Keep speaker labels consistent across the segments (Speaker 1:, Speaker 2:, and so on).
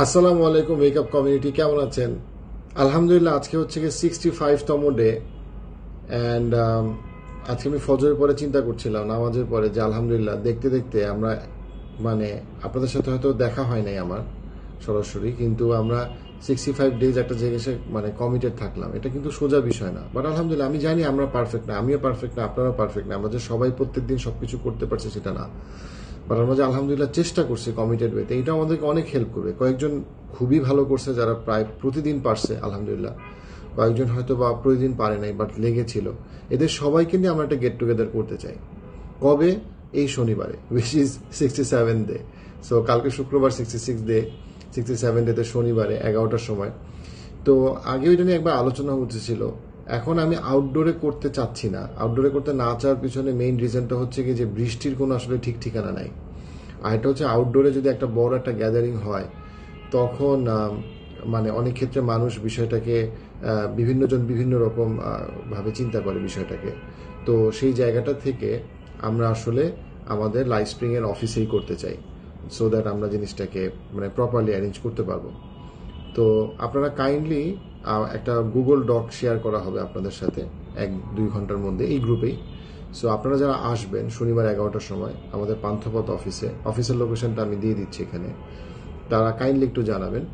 Speaker 1: আসসালামু আলাইকুম makeup community, কেমন আছেন? আলহামদুলিল্লাহ, আজকে হচ্ছে কি 65তম ডে। অ্যান্ড আজকে আমি ফজরের পরে চিন্তা করছিলাম, নামাজের পরে, যে আলহামদুলিল্লাহ দেখতে দেখতে আমরা মানে আপনাদের সাথে হয়তো দেখা হয় নাই আমার সরাসরি, কিন্তু আমরা 65 ডেজ একটা জায়গায় মানে কমিটেড থাকলাম। এটা কিন্তু সোজা বিষয় না, বাট আলহামদুলিল্লাহ আমি জানি আমরা পারফেক্ট না, আমিও পারফেক্ট না, আপনারাও পারফেক্ট না, আমরা যে সবাই প্রত্যেকদিন সবকিছু করতে পারছি সেটা না। বাট আমরা যে আলহামদুলিল্লাহ চেষ্টা করছি কমিটেড ওয়েতে, এটা আমাদেরকে অনেক হেল্প করবে। কয়েকজন খুবই ভালো করছে, যারা প্রায় প্রতিদিন পারছে আলহামদুলিল্লাহ। কয়েকজন হয়তো বা প্রতিদিন পারে নাই, বাট লেগেছিল। এদের সবাইকে নিয়ে আমরা একটা গেট টুগেদার করতে চাই। কবে? এই শনিবারে, উইচ ইজ 67 ডে। সো কালকে শুক্রবার 66 ডে, 67 ডেতে শনিবারে 11টার সময়। তো আগে ওইটা নিয়ে একবার আলোচনা হচ্ছিল। এখন আমি আউটডোরে করতে চাচ্ছি না। আউটডোরে করতে না চাওয়ার পিছনে মেইন রিজনটা হচ্ছে কি, যে বৃষ্টির কোনো আসলে ঠিক ঠিকানা নাই। আর এটা হচ্ছে আউটডোরে যদি একটা বড় একটা গ্যাদারিং হয়, তখন মানে অনেক ক্ষেত্রে মানুষ বিষয়টাকে বিভিন্নজন বিভিন্ন রকম ভাবে চিন্তা করে বিষয়টাকে। তো সেই জায়গাটা থেকে আমরা আসলে আমাদের লাইফ স্প্রিং এর অফিসেই করতে চাই, সো দ্যাট আমরা জিনিসটাকে মানে প্রপারলি অ্যারেঞ্জ করতে পারবো। তো আপনারা কাইন্ডলি একটা গুগল ডক শেয়ার করা হবে আপনাদের সাথে 1-2 ঘন্টার মধ্যে এই গ্রুপেই। সো আপনারা যারা আসবেন শনিবার 11টার সময় আমাদের পান্থপথ অফিসের লোকেশনটা আমি দিয়ে দিচ্ছি এখানে, তারা কাইন্ডলি একটু জানাবেন।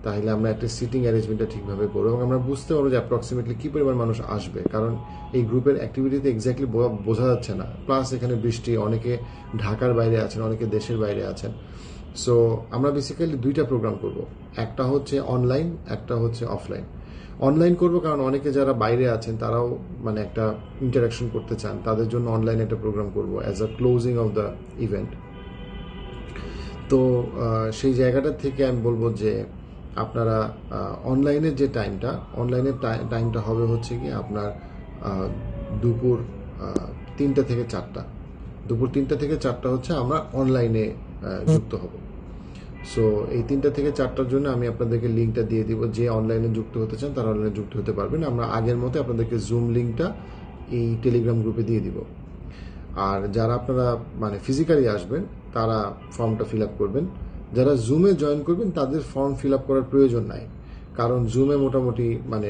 Speaker 1: তাহলে আমরা একটা সিটিং অ্যারেঞ্জমেন্টটা ঠিকভাবে করবো এবং আমরা বুঝতে পারবো যে অ্যাপ্রক্সিমেটলি কি পরিমাণ মানুষ আসবে, কারণ এই গ্রুপের অ্যাক্টিভিটিতে এক্স্যাক্টলি বোঝা যাচ্ছে না। প্লাস এখানে বৃষ্টি, অনেকে ঢাকার বাইরে আছেন, অনেকে দেশের বাইরে আছেন। সো আমরা বেসিক্যালি দুইটা প্রোগ্রাম করব, একটা হচ্ছে অনলাইন, একটা হচ্ছে অফলাইন। অনলাইন করব কারণ অনেকে যারা বাইরে আছেন তারাও মানে একটা ইন্টারাকশন করতে চান, তাদের জন্য অনলাইনে একটা প্রোগ্রাম করব as a closing of the event. তো সেই জায়গাটা থেকে আমি বলবো যে আপনারা অনলাইনের যে টাইমটা হবে হচ্ছে কি আপনার দুপুর 3টা থেকে 4টা। দুপুর 3টা থেকে 4টা হচ্ছে আমরা অনলাইনে যুক্ত হব। সো এই 3টা থেকে 4টার জন্য আমি আপনাদেরকে লিঙ্কটা দিয়ে দিব। যে অনলাইনে যুক্ত হতে চান তারা অনলাইনে যুক্ত হতে পারবেন। আমরা আগের মতো আপনাদেরকে জুম লিঙ্কটা এই টেলিগ্রাম গ্রুপে দিয়ে দিব। আর যারা আপনারা মানে ফিজিক্যালি আসবেন তারা ফর্মটা ফিল আপ করবেন। যারা জুমে জয়েন করবেন তাদের ফর্ম ফিল আপ করার প্রয়োজন নাই, কারণ জুমে মোটামুটি মানে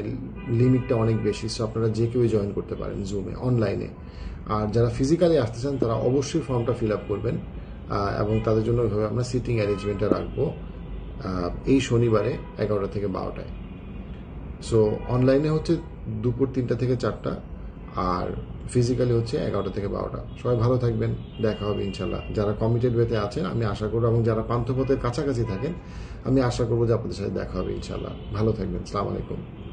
Speaker 1: লিমিটটা অনেক বেশি। সো আপনারা যে কেউই জয়েন করতে পারেন জুমে অনলাইনে। আর যারা ফিজিক্যালি আসতে চান তারা অবশ্যই ফর্মটা ফিল আপ করবেন, এবং তাদের জন্য ওইভাবে আমরা সিটিং অ্যারেঞ্জমেন্টটা রাখবো এই শনিবারে 11টা থেকে 12টায়। সো অনলাইনে হচ্ছে দুপুর 3টা থেকে 4টা, আর ফিজিক্যালি হচ্ছে 11টা থেকে 12টা। সবাই ভালো থাকবেন, দেখা হবে ইনশাল্লাহ। যারা কমিটেড ওয়েতে আছেন আমি আশা করবো, এবং যারা পান্থপথের কাছাকাছি থাকেন আমি আশা করবো যে আপনাদের সাথে দেখা হবে ইনশাল্লাহ। ভালো থাকবেন, আসসালামু আলাইকুম।